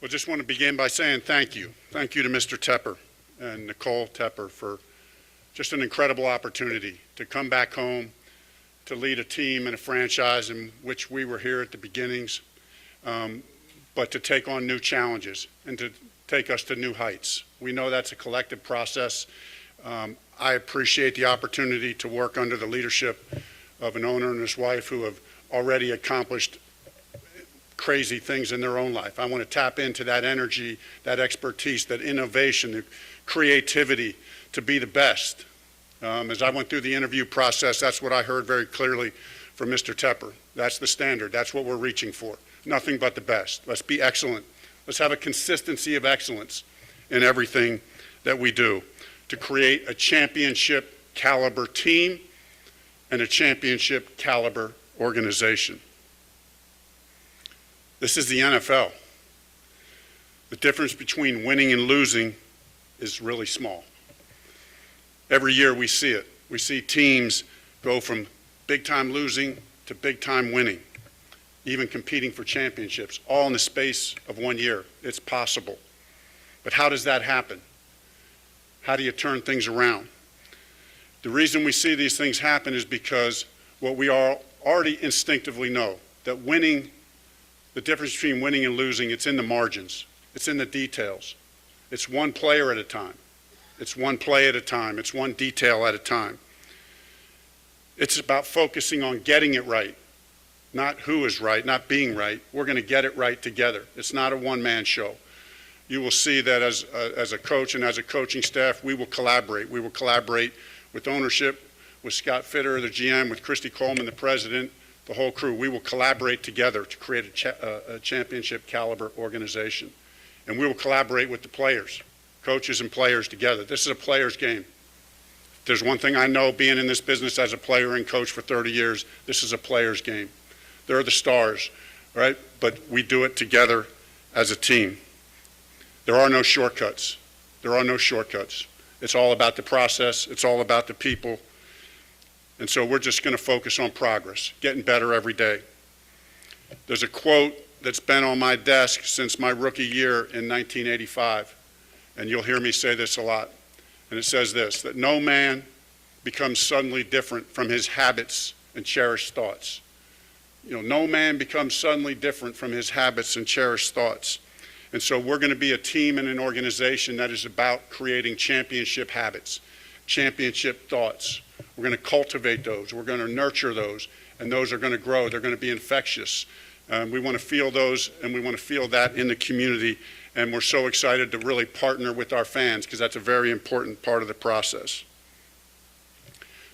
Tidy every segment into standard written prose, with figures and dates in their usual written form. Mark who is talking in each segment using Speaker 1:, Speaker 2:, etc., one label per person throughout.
Speaker 1: Well, just want to begin by saying thank you. Thank you to Mr. Tepper and Nicole Tepper for just an incredible opportunity to come back home, to lead a team and a franchise in which we were here at the beginnings, but to take on new challenges and to take us to new heights. We know that's a collective process. I appreciate the opportunity to work under the leadership of an owner and his wife who have already accomplished crazy things in their own life. I want to tap into that energy, that expertise, that innovation, the creativity to be the best. As I went through the interview process, that's what I heard very clearly from Mr. Tepper. That's the standard. That's what we're reaching for. Nothing but the best. Let's be excellent. Let's have a consistency of excellence in everything that we do to create a championship caliber team and a championship caliber organization. This is the NFL. The difference between winning and losing is really small. Every year we see it. We see teams go from big-time losing to big-time winning, even competing for championships, all in the space of 1 year. It's possible. But how does that happen? How do you turn things around? The reason we see these things happen is because what we all already instinctively know, that winning, the difference between winning and losing, it's in the margins. It's in the details. It's one player at a time. It's one play at a time. It's one detail at a time. It's about focusing on getting it right, not who is right, not being right. We're going to get it right together. It's not a one-man show. You will see that as a coach and as a coaching staff, we will collaborate. We will collaborate with ownership, with Scott Fitter, the GM, with Christy Coleman, the president, the whole crew. We will collaborate together to create a championship caliber organization. And we will collaborate with the players, coaches and players together. This is a player's game. If there's one thing I know being in this business as a player and coach for 30 years, this is a player's game. They're the stars, right? But we do it together as a team. There are no shortcuts. There are no shortcuts. It's all about the process. It's all about the people. And so we're just going to focus on progress, getting better every day. There's a quote that's been on my desk since my rookie year in 1985, and you'll hear me say this a lot. And it says this, that no man becomes suddenly different from his habits and cherished thoughts. You know, no man becomes suddenly different from his habits and cherished thoughts. And so we're going to be a team and an organization that is about creating championship habits, championship thoughts. We're going to cultivate those. We're going to nurture those, and those are going to grow. They're going to be infectious. We want to feel those, and we want to feel that in the community, and we're so excited to really partner with our fans because that's a very important part of the process.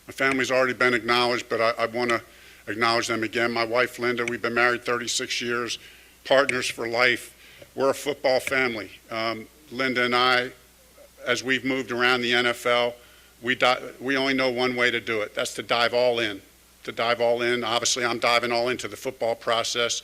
Speaker 1: My family's already been acknowledged, but I want to acknowledge them again. My wife, Linda, we've been married 36 years, partners for life. We're a football family. Linda and I, as we've moved around the NFL, we only know one way to do it. That's to dive all in. To dive all in. Obviously, I'm diving all into the football process.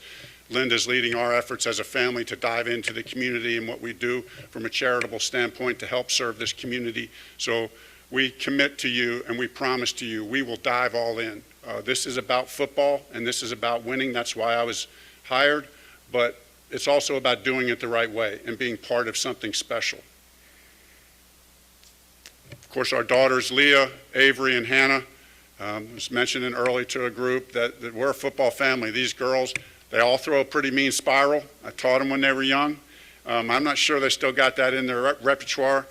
Speaker 1: Linda's leading our efforts as a family to dive into the community and what we do from a charitable standpoint to help serve this community. So we commit to you and we promise to you we will dive all in. This is about football and this is about winning. That's why I was hired. But it's also about doing it the right way and being part of something special. Of course, our daughters, Leah, Avery, and Hannah, was mentioning early to a group that we're a football family. These girls, they all throw a pretty mean spiral. I taught them when they were young. I'm not sure they still got that in their repertoire.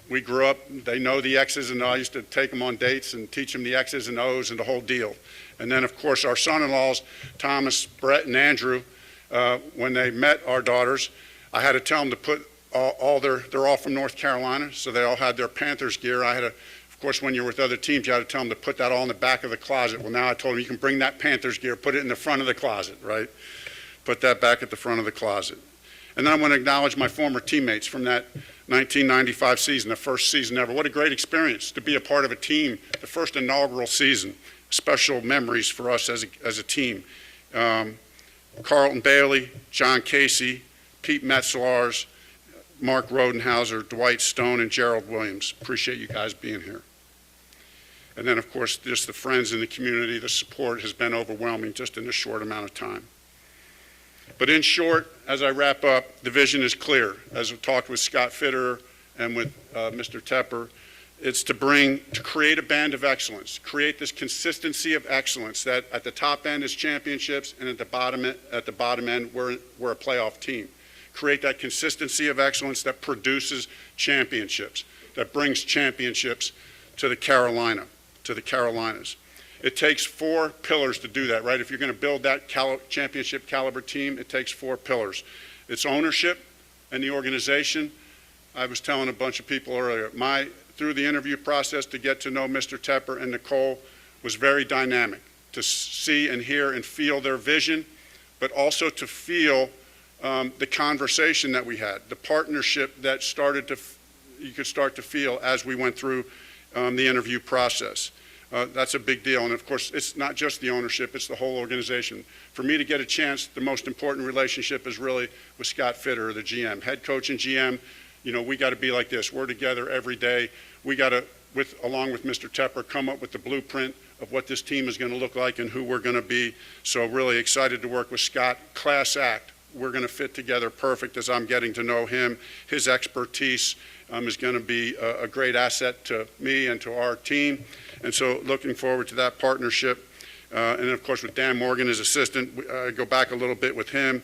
Speaker 1: We grew up, they know the X's and O's. I used to take them on dates and teach them the X's and O's and the whole deal. And then, of course, our son-in-laws, Thomas, Brett, and Andrew, when they met our daughters, I had to tell them to put they're all from North Carolina, so they all had their Panthers gear. Of course, when you're with other teams, you had to tell them to put that all in the back of the closet. Well, now I told them you can bring that Panthers gear, put it in the front of the closet, right? Put that back at the front of the closet. And then I want to acknowledge my former teammates from that 1995 season, the first season ever. What a great experience to be a part of a team, the first inaugural season. Special memories for us as a team. Carlton Bailey, John Casey, Pete Metzlars, Mark Rodenhauser, Dwight Stone, and Gerald Williams. Appreciate you guys being here. And then, of course, just the friends in the community, the support has been overwhelming just in a short amount of time. But in short, as I wrap up, the vision is clear. As we talked with Scott Fitterer and with Mr. Tepper, it's to create a band of excellence, create this consistency of excellence that at the top end is championships and at the bottom end we're a playoff team. Create that consistency of excellence that produces championships, that brings championships to the Carolinas. It takes 4 pillars to do that, right? If you're going to build that championship caliber team, it takes 4 pillars. It's ownership and the organization. I was telling a bunch of people earlier, through the interview process to get to know Mr. Tepper and Nicole was very dynamic, to see and hear and feel their vision, but also to feel the conversation that we had, the partnership that you could start to feel as we went through the interview process. That's a big deal, and of course, it's not just the ownership, it's the whole organization. For me to get a chance, the most important relationship is really with Scott Fitterer, the GM. Head coach and GM, we got to be like this. We're together every day. We got to, along with Mr. Tepper, come up with the blueprint of what this team is going to look like and who we're going to be. So really excited to work with Scott. Class act. We're going to fit together perfect as I'm getting to know him. His expertise is going to be a great asset to me and to our team. And so looking forward to that partnership. And of course with Dan Morgan as assistant, I go back a little bit with him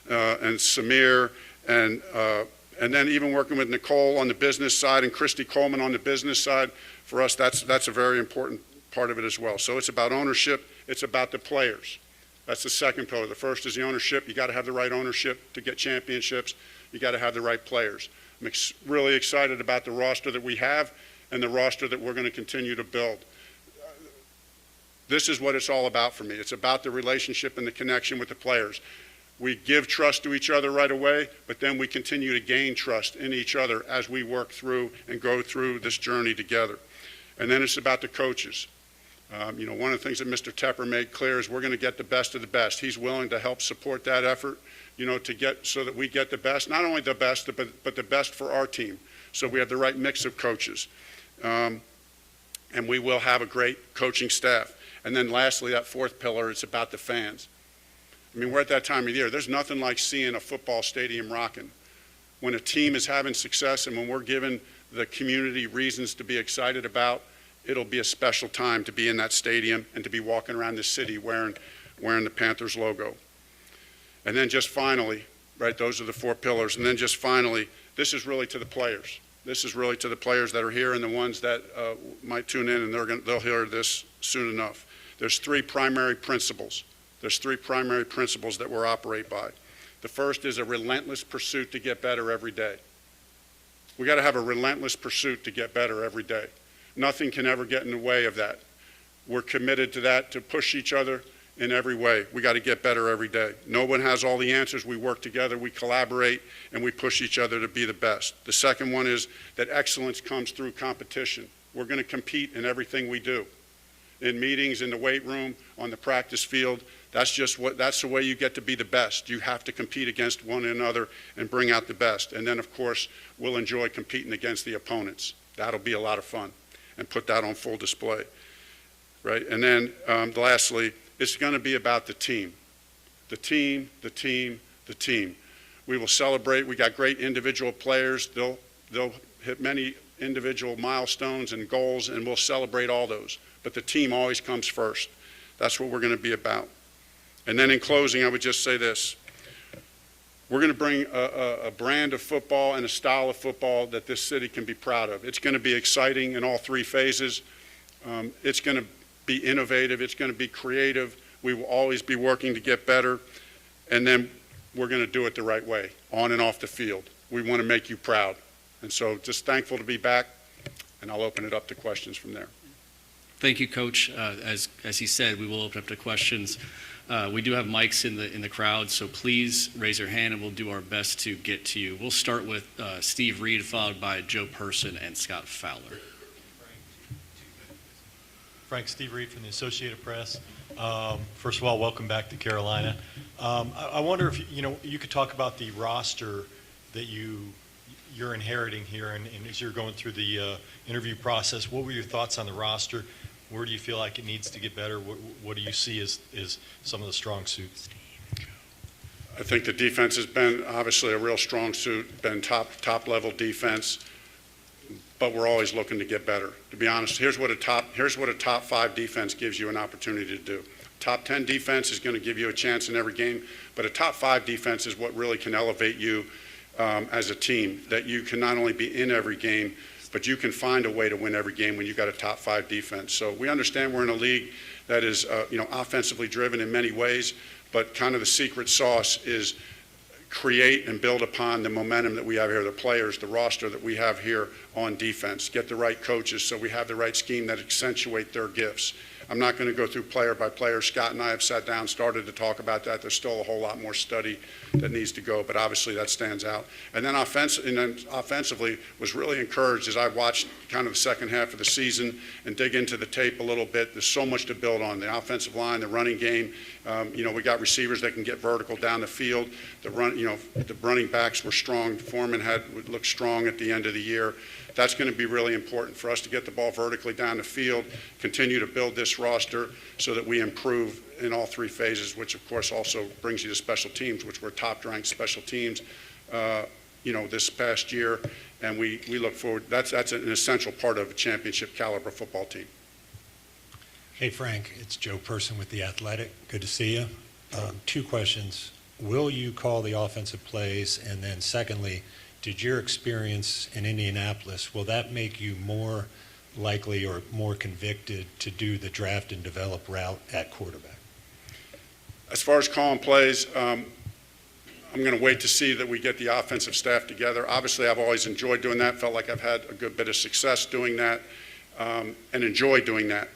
Speaker 1: and Samir and then even working with Nicole on the business side and Christy Coleman on the business side. For us, that's a very important part of it as well. So it's about ownership. It's about the players. That's the second pillar. The first is the ownership. You got to have the right ownership to get championships. You got to have the right players. I'm really excited about the roster that we have and the roster that we're going to continue to build. This is what it's all about for me. It's about the relationship and the connection with the players. We give trust to each other right away, but then we continue to gain trust in each other as we work through and go through this journey together. And then it's about the coaches. One of the things that Mr. Tepper made clear is we're going to get the best of the best. He's willing to help support that effort, to get so that we get the best, not only the best, but the best for our team. So we have the right mix of coaches. And we will have a great coaching staff. And then lastly, that 4th pillar, it's about the fans. We're at that time of year. There's nothing like seeing a football stadium rocking. When a team is having success and when we're giving the community reasons to be excited about, it'll be a special time to be in that stadium and to be walking around the city wearing the Panthers logo. And then just finally, right, those are the 4 pillars. And then just finally, this is really to the players. This is really to the players that are here and the ones that might tune in and they'll hear this soon enough. There's 3 primary principles. There's 3 primary principles that we're operate by. The first is a relentless pursuit to get better every day. We got to have a relentless pursuit to get better every day. Nothing can ever get in the way of that. We're committed to that, to push each other in every way. We got to get better every day. No one has all the answers. We work together, we collaborate, and we push each other to be the best. The second one is that excellence comes through competition. We're going to compete in everything we do. In meetings, in the weight room, on the practice field. That's the way you get to be the best. You have to compete against one another and bring out the best. And then, of course, we'll enjoy competing against the opponents. That'll be a lot of fun, and put that on full display, right? And then, lastly, it's going to be about the team. The team, the team, the team. We will celebrate. We got great individual players. They'll hit many individual milestones and goals, and we'll celebrate all those. But the team always comes first. That's what we're going to be about. And then in closing, I would just say this. We're going to bring a brand of football and a style of football that this city can be proud of. It's going to be exciting in all 3 phases. It's going to be innovative. It's going to be creative. We will always be working to get better. And then we're going to do it the right way, on and off the field. We want to make you proud. And so just thankful to be back, and I'll open it up to questions from there.
Speaker 2: Thank you, Coach. As he said, we will open up to questions. We do have mics in the crowd, so please raise your hand and we'll do our best to get to you. We'll start with Steve Reed, followed by Joe Person and Scott Fowler.
Speaker 3: Frank, Steve Reed from the Associated Press. First of all, welcome back to Carolina. I wonder if you could talk about the roster that you're inheriting here, and as you're going through the interview process, what were your thoughts on the roster? Where do you feel like it needs to get better? What do you see as some of the strong suits?
Speaker 1: I think the defense has been obviously a real strong suit, been top level defense, but we're always looking to get better. To be honest, here's what a top 5 defense gives you an opportunity to do. Top 10 defense is going to give you a chance in every game, but a top 5 defense is what really can elevate you as a team, that you can not only be in every game, but you can find a way to win every game when you've got a top 5 defense. So we understand we're in a league that is offensively driven in many ways, but kind of the secret sauce is create and build upon the momentum that we have here, the players, the roster that we have here on defense. Get the right coaches so we have the right scheme that accentuate their gifts. I'm not going to go through player by player. Scott and I have sat down, started to talk about that. There's still a whole lot more study that needs to go, but obviously that stands out. And then offensively was really encouraged as I watched kind of the second half of the season and dig into the tape a little bit. There's so much to build on. The offensive line, the running game. We got receivers that can get vertical down the field. The running backs were strong. Foreman looked strong at the end of the year. That's going to be really important for us to get the ball vertically down the field, continue to build this roster so that we improve in all 3 phases, which of course also brings you to special teams, which were top-ranked special teams, this past year, and we look forward. That's an essential part of a championship caliber football team.
Speaker 4: Hey Frank, it's Joe Person with The Athletic. Good to see you. 2 questions. Will you call the offensive plays? And then secondly, did your experience in Indianapolis, will that make you more likely or more convicted to do the draft and develop route at quarterback?
Speaker 1: As far as calling plays, I'm going to wait to see that we get the offensive staff together. Obviously, I've always enjoyed doing that, felt like I've had a good bit of success doing that, and enjoy doing that.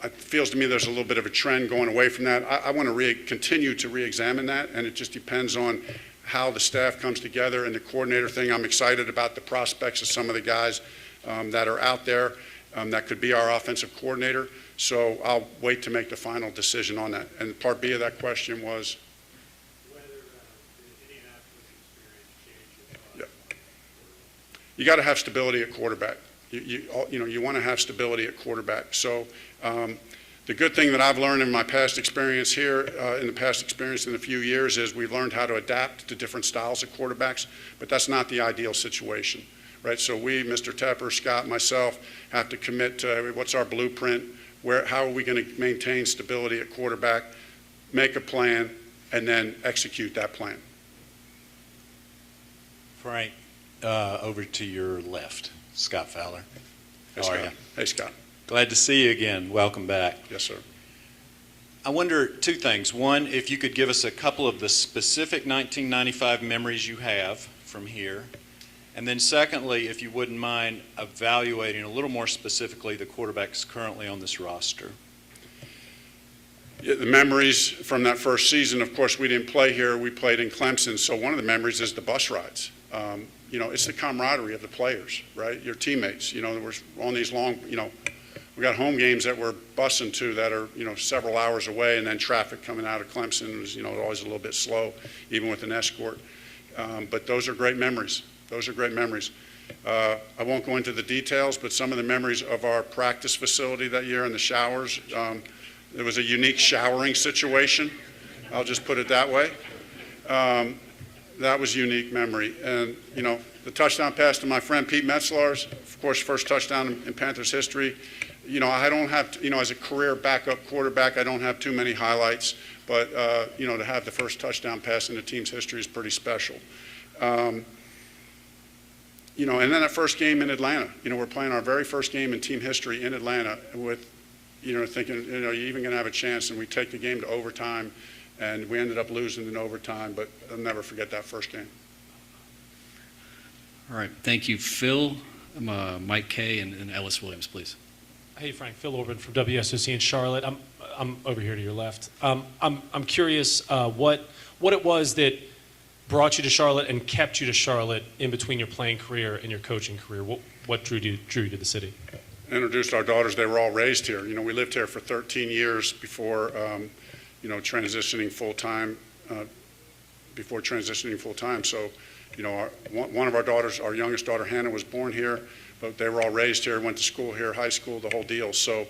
Speaker 1: It feels to me there's a little bit of a trend going away from that. I want to continue to re-examine that, and it just depends on how the staff comes together and the coordinator thing. I'm excited about the prospects of some of the guys that are out there that could be our offensive coordinator. So I'll wait to make the final decision on that. And part B of that question was?
Speaker 5: Whether the Indianapolis experience changed your thoughts.
Speaker 1: Yeah. You got to have stability at quarterback. You want to have stability at quarterback. So the good thing that I've learned in my past experience here, in the few years, is we've learned how to adapt to different styles of quarterbacks, but that's not the ideal situation, right? So we, Mr. Tepper, Scott, myself, have to commit to what's our blueprint, how are we going to maintain stability at quarterback, make a plan, and then execute that plan.
Speaker 6: Frank, over to your left, Scott Fowler.
Speaker 1: Hey,
Speaker 6: How are
Speaker 1: Scott.
Speaker 6: you?
Speaker 1: Hey, Scott.
Speaker 6: Glad to see you again. Welcome back.
Speaker 1: Yes, sir.
Speaker 6: I wonder 2 things. One, if you could give us a couple of the specific 1995 memories you have from here. And then secondly, if you wouldn't mind evaluating a little more specifically the quarterbacks currently on this roster.
Speaker 1: Yeah, the memories from that first season, of course, we didn't play here. We played in Clemson. So one of the memories is the bus rides. It's the camaraderie of the players, right? Your teammates. We're on these long, we got home games that we're busing to that are, several hours away, and then traffic coming out of Clemson was, always a little bit slow, even with an escort. But those are great memories. Those are great memories. I won't go into the details, but some of the memories of our practice facility that year in the showers, there was a unique showering situation. I'll just put it that way. That was a unique memory. And, the touchdown pass to my friend Pete Metzlar's, of course, first touchdown in Panthers history. I don't have, as a career backup quarterback, I don't have too many highlights, but, to have the first touchdown pass in the team's history is pretty special. And then that first game in Atlanta, we're playing our very first game in team history in Atlanta with, thinking, you're even going to have a chance, and we take the game to overtime, and we ended up losing in overtime, but I'll never forget that first game.
Speaker 2: All right. Thank you, Phil, Mike Kay, and Ellis Williams, please.
Speaker 5: Hey, Frank. Phil Orban from WSOC in Charlotte. I'm over here to your left. I'm curious what it was that brought you to Charlotte and kept you to Charlotte in between your playing career and your coaching career. What drew you to the city?
Speaker 1: Introduced our daughters. They were all raised here. We lived here for 13 years before, transitioning full time. So, one of our daughters, our youngest daughter Hannah, was born here, but they were all raised here, went to school here, high school, the whole deal. So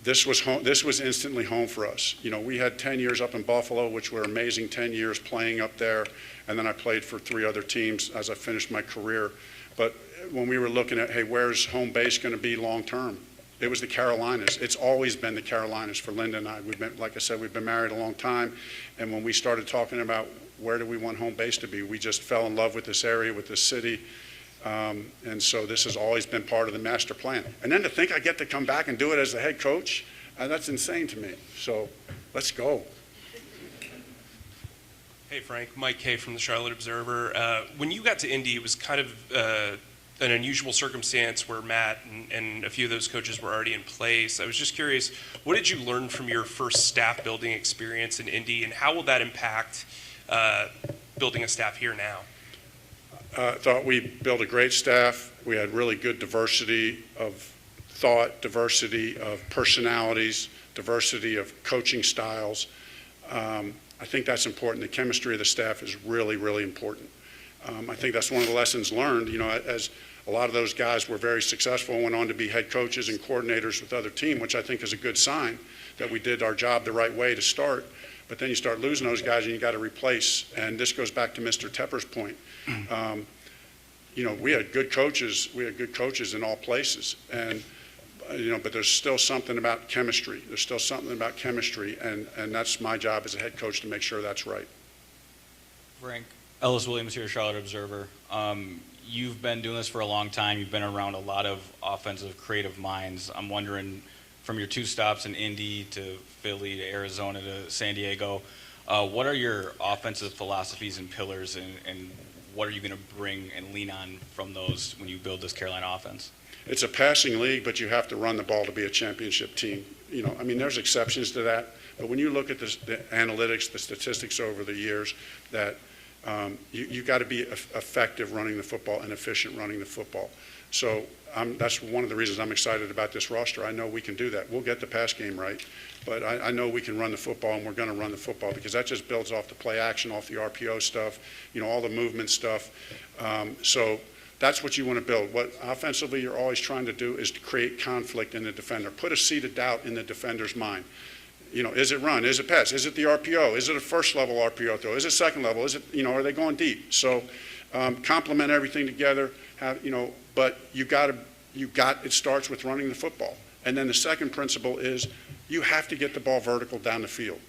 Speaker 1: this was home, this was instantly home for us. You know, we had 10 years up in Buffalo, which were amazing 10 years playing up there, and then I played for 3 other teams as I finished my career. But when we were looking at, hey, where's home base going to be long term? It was the Carolinas. It's always been the Carolinas for Linda and I. We've been, like I said, we've been married a long time, and when we started talking about where do we want home base to be, we just fell in love with this area, with this city. And so this has always been part of the master plan. And then to think I get to come back and do it as the head coach, that's insane to me. So let's go.
Speaker 7: Hey, Frank. Mike Kay from the Charlotte Observer. When you got to Indy, it was kind of an unusual circumstance where Matt and a few of those coaches were already in place. I was just curious, what did you learn from your first staff building experience in Indy, and how will that impact building a staff here now?
Speaker 1: I thought we built a great staff. We had really good diversity of thought, diversity of personalities, diversity of coaching styles. I think that's important. The chemistry of the staff is really, really important. I think that's one of the lessons learned, you know, as a lot of those guys were very successful and went on to be head coaches and coordinators with other teams, which I think is a good sign that we did our job the right way to start. But then you start losing those guys and you got to replace. And this goes back to Mr. Tepper's point. You know, we had good coaches. We had good coaches in all places. And, you know, but there's still something about chemistry. There's still something about chemistry. And that's my job as a head coach to make sure that's right.
Speaker 8: Frank, Ellis Williams here, Charlotte Observer. You've been doing this for a long time. You've been around a lot of offensive, creative minds. I'm wondering, from your 2 stops in Indy to Philly to Arizona to San Diego, what are your offensive philosophies and pillars, and what are you going to bring and lean on from those when you build this Carolina offense?
Speaker 1: It's a passing league, but you have to run the ball to be a championship team. You know, I mean, there's exceptions to that, but when you look at the analytics, the statistics over the years, that you got to be effective running the football and efficient running the football. So that's one of the reasons I'm excited about this roster. I know we can do that. We'll get the pass game right, but I know we can run the football, and we're going to run the football because that just builds off the play action, off the RPO stuff, you know, all the movement stuff. So that's what you want to build. What offensively you're always trying to do is to create conflict in the defender. Put a seed of doubt in the defender's mind. You know, is it run? Is it pass? Is it the RPO? Is it a first level RPO throw? Is it second level? Is it, you know, are they going deep? So complement everything together. Have, you know, but it starts with running the football. And then the second principle is you have to get the ball vertical down the field.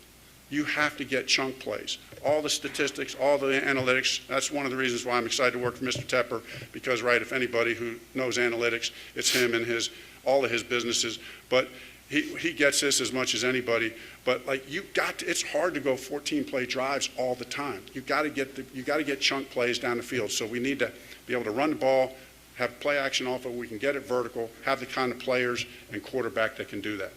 Speaker 1: You have to get chunk plays. All the statistics, all the analytics, that's one of the reasons why I'm excited to work for Mr. Tepper, because, right, if anybody who knows analytics, it's him and all of his businesses. But he gets this as much as anybody, but like it's hard to go 14-play drives all the time. You got to get chunk plays down the field. So we need to be able to run the ball, have play action off it. We can get it vertical, have the kind of players and quarterback that can do that.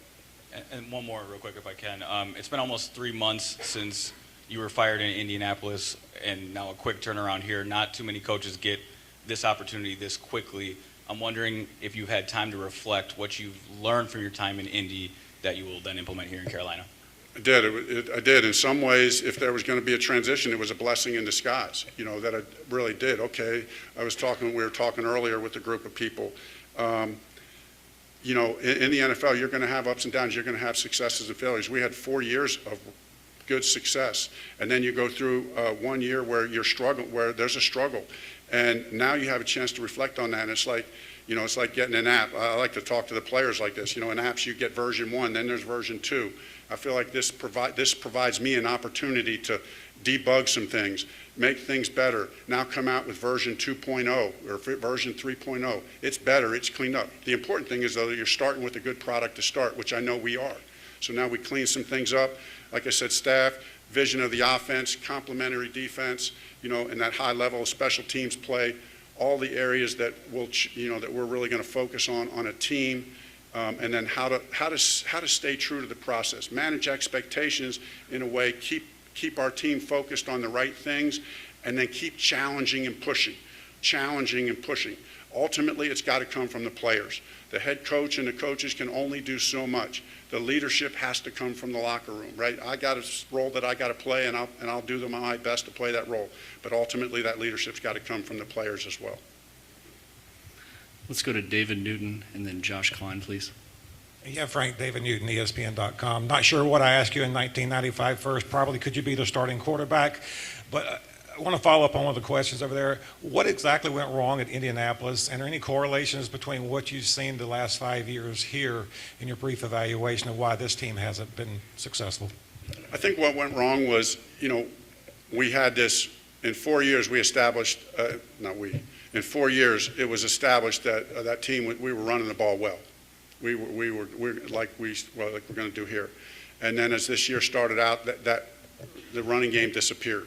Speaker 8: And one more real quick if I can. It's been almost 3 months since you were fired in Indianapolis, and now a quick turnaround here. Not too many coaches get this opportunity this quickly. I'm wondering if you've had time to reflect what you've learned from your time in Indy that you will then implement here in Carolina.
Speaker 1: I did. I did. In some ways, if there was going to be a transition, it was a blessing in disguise, you know, that I really did. Okay, we were talking earlier with a group of people. You know, in the NFL, you're going to have ups and downs. You're going to have successes and failures. We had 4 years of good success, and then you go through 1 year where where there's a struggle. And now you have a chance to reflect on that. And it's like, you know, it's like getting an app. I like to talk to the players like this. You know, in apps you get version 1, then there's version 2. I feel like this provides me an opportunity to debug some things, make things better. Now come out with version 2.0 or version 3.0. It's better. It's cleaned up. The important thing is, though, that you're starting with a good product to start, which I know we are. So now we clean some things up. Like I said, staff, vision of the offense, complementary defense, you know, and that high level of special teams play, all the areas that that we're really going to focus on a team, and then how to stay true to the process, manage expectations in a way, keep our team focused on the right things, and then keep challenging and pushing. Ultimately, it's got to come from the players. The head coach and the coaches can only do so much. The leadership has to come from the locker room, right? I got a role that I got to play, and I'll do my best to play that role. But ultimately, that leadership's got to come from the players as well.
Speaker 2: Let's go to David Newton and then Josh Klein, please.
Speaker 9: Yeah, Frank, David Newton, ESPN.com. Not sure what I asked you in 1995 first. Probably could you be the starting quarterback? But I want to follow up on one of the questions over there. What exactly went wrong at Indianapolis? And are there any correlations between what you've seen the last 5 years here in your brief evaluation of why this team hasn't been successful?
Speaker 1: I think what went wrong was, we had this, in 4 years we established, in 4 years it was established that that team, we were running the ball well. We were like we're going to do here. And then as this year started out, that the running game disappeared.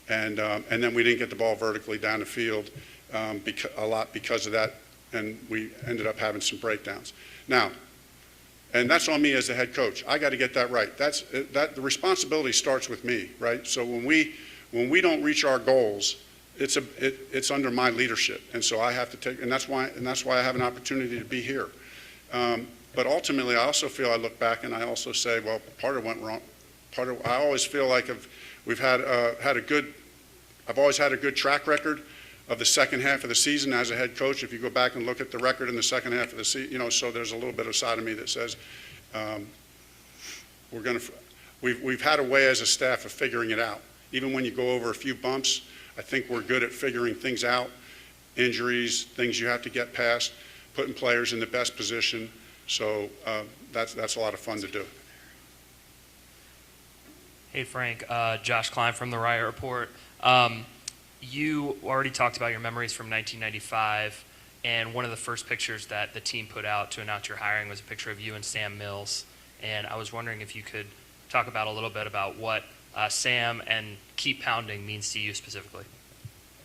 Speaker 1: And then we didn't get the ball vertically down the field a lot because of that, and we ended up having some breakdowns. Now, and that's on me as the head coach. I got to get that right. The responsibility starts with me, right? So when we don't reach our goals, it's under my leadership, and so I have to take, and that's why I have an opportunity to be here. But ultimately, I also feel, I look back and I also say, well, part of it went wrong. I always feel like I've always had a good track record of the second half of the season as a head coach. If you go back and look at the record in the second half of the season, so there's a little bit of side of me that says we've had a way as a staff of figuring it out. Even when you go over a few bumps, I think we're good at figuring things out, injuries, things you have to get past, putting players in the best position. So that's a lot of fun to do.
Speaker 10: Hey, Frank. Josh Klein from the Riot Report. You already talked about your memories from 1995, and one of the first pictures that the team put out to announce your hiring was a picture of you and Sam Mills. And I was wondering if you could talk about a little bit about what Sam and Keep Pounding means to you specifically.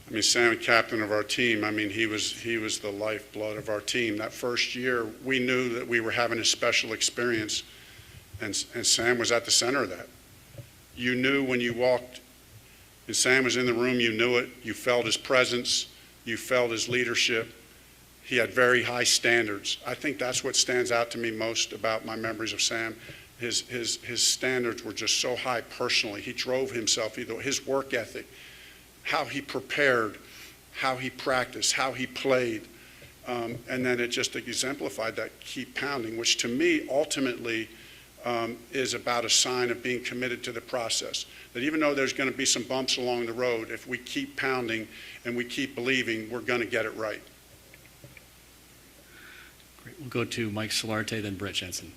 Speaker 1: I mean, Sam, captain of our team, I mean, he was the lifeblood of our team. That first year, we knew that we were having a special experience, and Sam was at the center of that. You knew when you walked, and Sam was in the room, you knew it. You felt his presence. You felt his leadership. He had very high standards. I think that's what stands out to me most about my memories of Sam. His standards were just so high personally. He drove himself, his work ethic, how he prepared, how he practiced, how he played. And then it just exemplified that keep pounding, which to me ultimately is about a sign of being committed to the process. That even though there's going to be some bumps along the road, if we keep pounding and we keep believing, we're going to get it right.
Speaker 2: Great. We'll go to Mike Solarte, then Brett Jensen.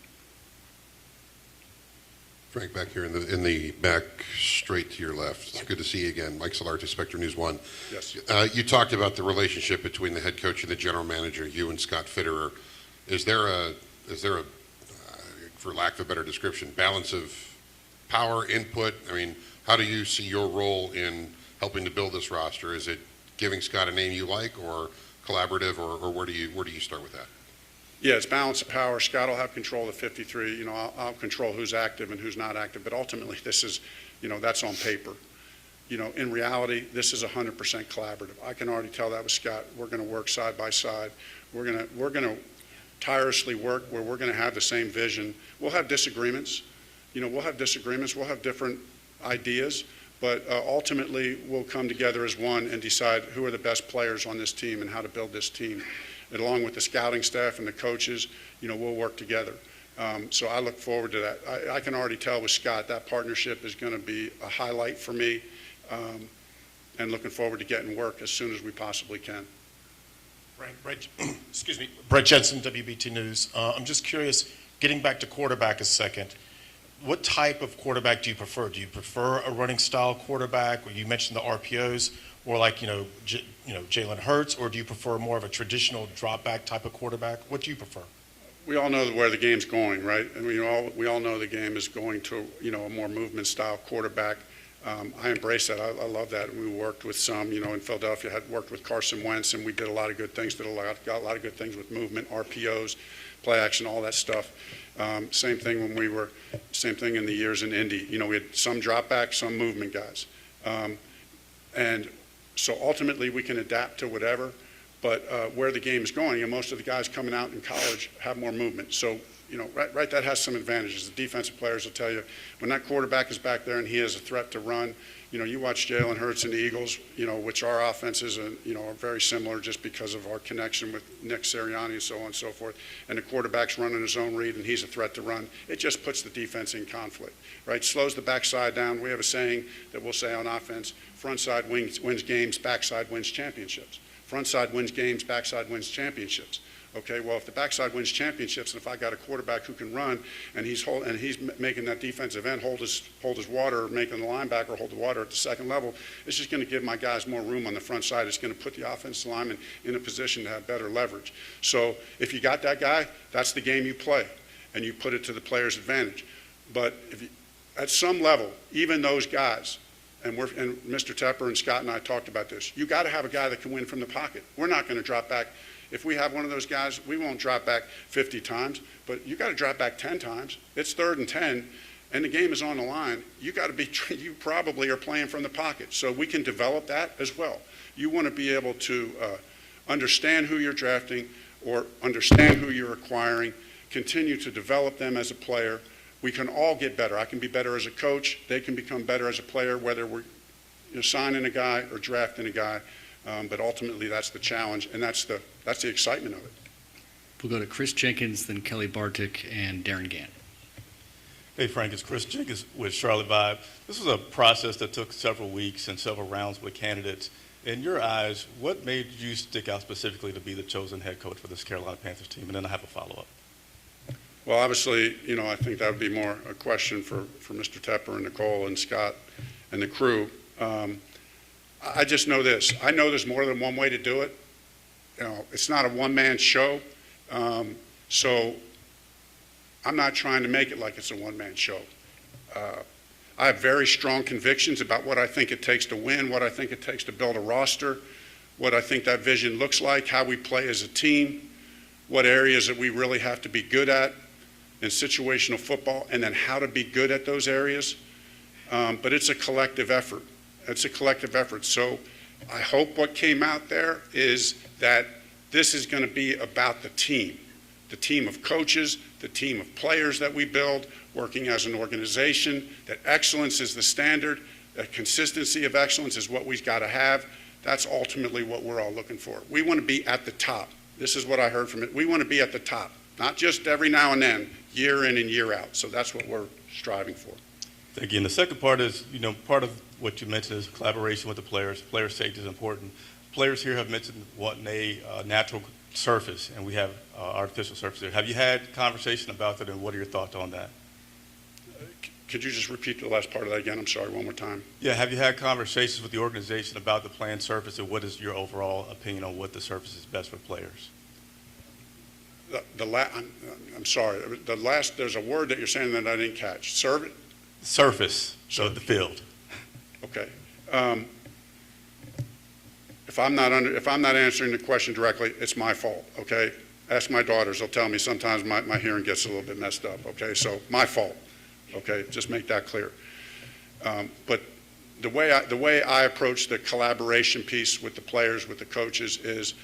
Speaker 11: Frank, back here in the back straight to your left. It's good to see you again. Mike Solarte, Spectrum News 1.
Speaker 1: Yes.
Speaker 11: You talked about the relationship between the head coach and the general manager, you and Scott Fitterer. Is there a for lack of a better description, balance of power, input? I mean, how do you see your role in helping to build this roster? Is it giving Scott a name you like, or collaborative, or where do you start with that?
Speaker 1: Yeah, it's balance of power. Scott will have control of 53. I'll control who's active and who's not active. But ultimately, this is, that's on paper. In reality, this is 100% collaborative. I can already tell that with Scott. We're going to work side by side. We're going to tirelessly work where we're going to have the same vision. We'll have disagreements. We'll have disagreements. We'll have different ideas. But ultimately, we'll come together as one and decide who are the best players on this team and how to build this team. And along with the scouting staff and the coaches, we'll work together. So I look forward to that. I can already tell with Scott that partnership is going to be a highlight for me, and looking forward to getting work as soon as we possibly can.
Speaker 12: Brett, excuse me, Brett Jensen, WBT News. I'm just curious, getting back to quarterback a second, what type of quarterback do you prefer? Do you prefer a running style quarterback, where you mentioned the RPOs, or like, Jalen Hurts, or do you prefer more of a traditional drop back type of quarterback? What do you prefer?
Speaker 1: We all know where the game's going, right? And we all know the game is going to, a more movement style quarterback. I embrace that. I love that. We worked with some, in Philadelphia, had worked with Carson Wentz, and we did a lot of good things. Got a lot of good things with movement, RPOs, play action, all that stuff. Same thing in the years in Indy. We had some drop back, some movement guys. And so ultimately we can adapt to whatever, but where the game is going, and most of the guys coming out in college have more movement. So, right, that has some advantages. The defensive players will tell you when that quarterback is back there and he is a threat to run. You watch Jalen Hurts and the Eagles, which our offenses are very similar just because of our connection with Nick Sirianni and so on and so forth. And the quarterback's running his own read and he's a threat to run. It just puts the defense in conflict, right? Slows the backside down. We have a saying that we'll say on offense, front side wins games, backside wins championships. Front side wins games, backside wins championships. Okay, well, if the backside wins championships, and if I got a quarterback who can run, and he's making that defensive end hold his water, or making the linebacker hold the water at the second level, it's just going to give my guys more room on the front side. It's going to put the offensive lineman in a position to have better leverage. So if you got that guy, that's the game you play, and you put it to the player's advantage. But at some level, even those guys, and Mr. Tepper and Scott and I talked about this, you got to have a guy that can win from the pocket. We're not going to drop back. If we have one of those guys, we won't drop back 50 times, but you got to drop back 10 times. It's 3rd and 10, and the game is on the line. You probably are playing from the pocket, so we can develop that as well. You want to be able to understand who you're drafting or understand who you're acquiring, continue to develop them as a player. We can all get better. I can be better as a coach. They can become better as a player, whether we're signing a guy or drafting a guy. But ultimately, that's the challenge, and that's the excitement of it.
Speaker 2: We'll go to Chris Jenkins, then Kelly Bartik, and Darren Gann.
Speaker 13: Hey, Frank, it's Chris Jenkins with Charlotte Vibe. This was a process that took several weeks and several rounds with candidates. In your eyes, what made you stick out specifically to be the chosen head coach for this Carolina Panthers team? And then I have a follow-up.
Speaker 1: Well, obviously, I think that would be more a question for Mr. Tepper and Nicole and Scott and the crew. I just know this. I know there's more than one way to do it. It's not a one-man show. So I'm not trying to make it like it's a one-man show. I have very strong convictions about what I think it takes to win, what I think it takes to build a roster, what I think that vision looks like, how we play as a team, what areas that we really have to be good at in situational football, and then how to be good at those areas. But it's a collective effort. It's a collective effort. So I hope what came out there is that this is going to be about the team of coaches, the team of players that we build, working as an organization, that excellence is the standard, that consistency of excellence is what we've got to have. That's ultimately what we're all looking for. We want to be at the top. This is what I heard from it. We want to be at the top, not just every now and then, year in and year out. So that's what we're striving for.
Speaker 13: Thank you. And the second part is, part of what you mentioned is collaboration with the players. Player safety is important. Players here have mentioned wanting a natural surface, and we have artificial surface here. Have you had conversation about that, and what are your thoughts on that?
Speaker 1: Could you just repeat the last part of that again? I'm sorry, one more time.
Speaker 13: Yeah, have you had conversations with the organization about the planned surface, and what is your overall opinion on what the surface is best for players?
Speaker 1: I'm sorry. There's a word that you're saying that I didn't catch.
Speaker 13: Surface of the field.
Speaker 1: Okay. If I'm not answering the question directly, it's my fault. Okay. Ask my daughters; they'll tell me sometimes my hearing gets a little bit messed up. Okay, so my fault. Okay, just make that clear. But the way I approach the collaboration piece with the players, with the coaches, is,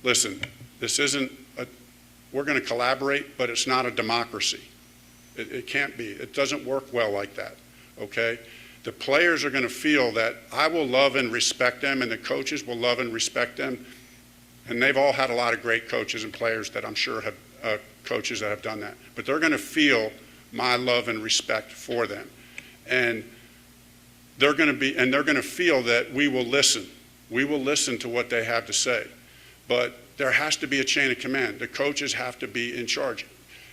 Speaker 1: listen, this isn't we're going to collaborate, but it's not a democracy. It can't be. It doesn't work well like that. Okay. The players are going to feel that I will love and respect them, and the coaches will love and respect them. And they've all had a lot of great coaches and players that I'm sure have coaches that have done that. But they're going to feel my love and respect for them. And they're going to feel that we will listen. We will listen to what they have to say. But there has to be a chain of command. The coaches have to be in charge.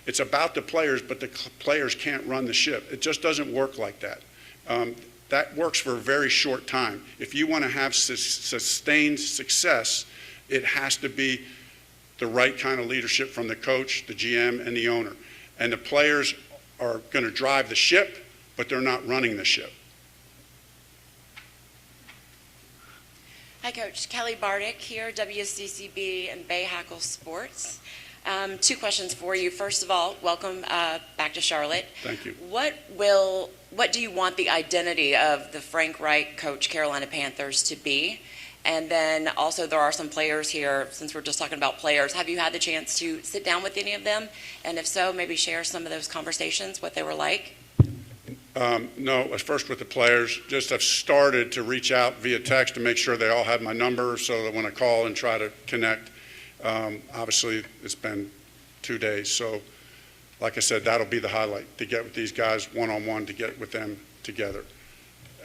Speaker 1: It's about the players, but the players can't run the ship. It just doesn't work like that. That works for a very short time. If you want to have sustained success, it has to be the right kind of leadership from the coach, the GM, and the owner. And the players are going to drive the ship, but they're not running the ship.
Speaker 14: Hi, Coach. Kelly Bartik here, WCCB and Bay Hackle Sports. 2 questions for you. First of all, welcome back to Charlotte.
Speaker 1: Thank you.
Speaker 14: What do you want the identity of the Frank Reich coach Carolina Panthers to be? And then also there are some players here, since we're just talking about players. Have you had the chance to sit down with any of them? And if so, maybe share some of those conversations, what they were like?
Speaker 1: No, first with the players, just I've started to reach out via text to make sure they all have my number so that when I call and try to connect, obviously it's been 2 days. So like I said, that'll be the highlight, to get with these guys one-on-one, to get with them together.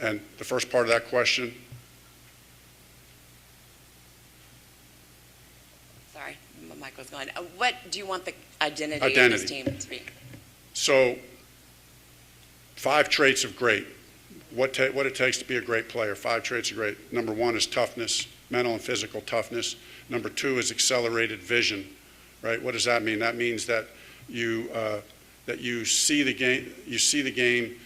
Speaker 1: And the first part of that question,
Speaker 14: Sorry, my mic was going. What do you want the identity of this team to be?
Speaker 1: so 5 traits of great. What it takes to be a great player. 5 traits of great. Number 1 is toughness, mental and physical toughness. Number 2 is accelerated vision, right? What does that mean? That means that you see the game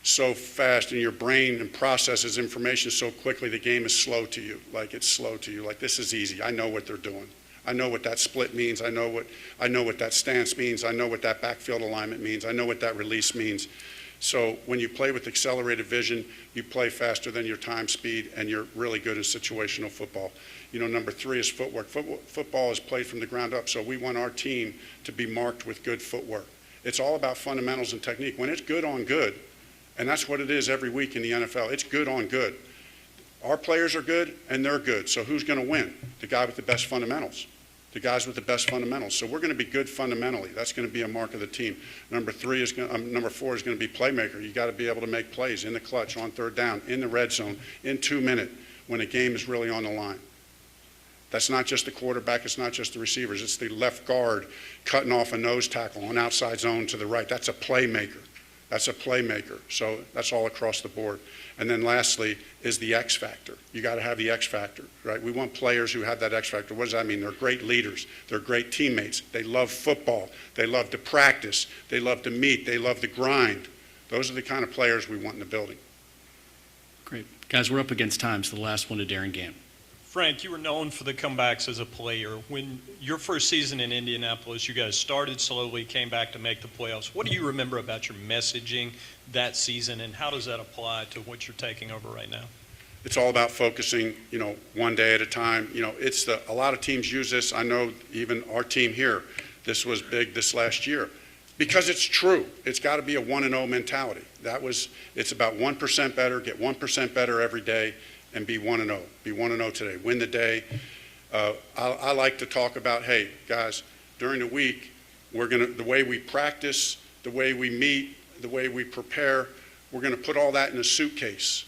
Speaker 1: so fast, and your brain and processes information so quickly, the game is slow to you. Like, it's slow to you. Like, this is easy. I know what they're doing. I know what that split means. I know what that stance means. I know what that backfield alignment means. I know what that release means. So when you play with accelerated vision, you play faster than your time speed, and you're really good in situational football. You know, number 3 is footwork. Football is played from the ground up, so we want our team to be marked with good footwork. It's all about fundamentals and technique. When it's good on good, and that's what it is every week in the NFL, it's good on good. Our players are good, and they're good. So who's going to win? The guy with the best fundamentals. The guys with the best fundamentals. So we're going to be good fundamentally. That's going to be a mark of the team. Number 4 is going to be playmaker. You got to be able to make plays in the clutch, on third down, in the red zone, in 2 minutes, when a game is really on the line. That's not just the quarterback. It's not just the receivers. It's the left guard cutting off a nose tackle on outside zone to the right. That's a playmaker. That's a playmaker. So that's all across the board. And then lastly is the X factor. You got to have the X factor, right? We want players who have that X factor. What does that mean? They're great leaders. They're great teammates. They love football. They love to practice. They love to meet. They love to grind. Those are the kind of players we want in the building.
Speaker 2: Great. Guys, we're up against time, so the last one to Darren Gant.
Speaker 15: Frank, you were known for the comebacks as a player. When your first season in Indianapolis, you guys started slowly, came back to make the playoffs. What do you remember about your messaging that season, and how does that apply to what you're taking over right now?
Speaker 1: It's all about focusing, one day at a time. A lot of teams use this. I know even our team here, this was big this last year. Because it's true. It's got to be a 1-0 mentality. It's about 1% better, get 1% better every day, and be 1-0. Be 1-0 today. Win the day. I like to talk about, hey, guys, during the week, the way we practice, the way we meet, the way we prepare, we're going to put all that in a suitcase.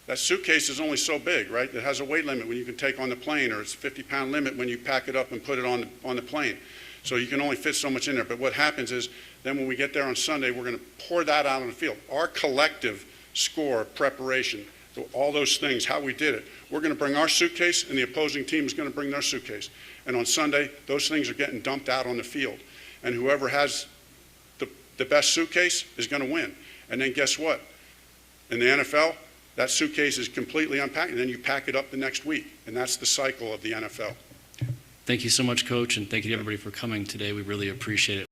Speaker 1: That suitcase is only so big, right? It has a weight limit when you can take on the plane, or it's a 50-pound limit when you pack it up and put it on the plane. So you can only fit so much in there. But what happens is, then when we get there on Sunday, we're going to pour that out on the field. Our collective score, preparation, all those things, how we did it. We're going to bring our suitcase, and the opposing team is going to bring their suitcase. And on Sunday, those things are getting dumped out on the field. And whoever has the best suitcase is going to win. And then guess what? In the NFL, that suitcase is completely unpacked, and then you pack it up the next week. And that's the cycle of the NFL.
Speaker 2: Thank you so much, Coach, and thank you to everybody for coming today. We really appreciate it.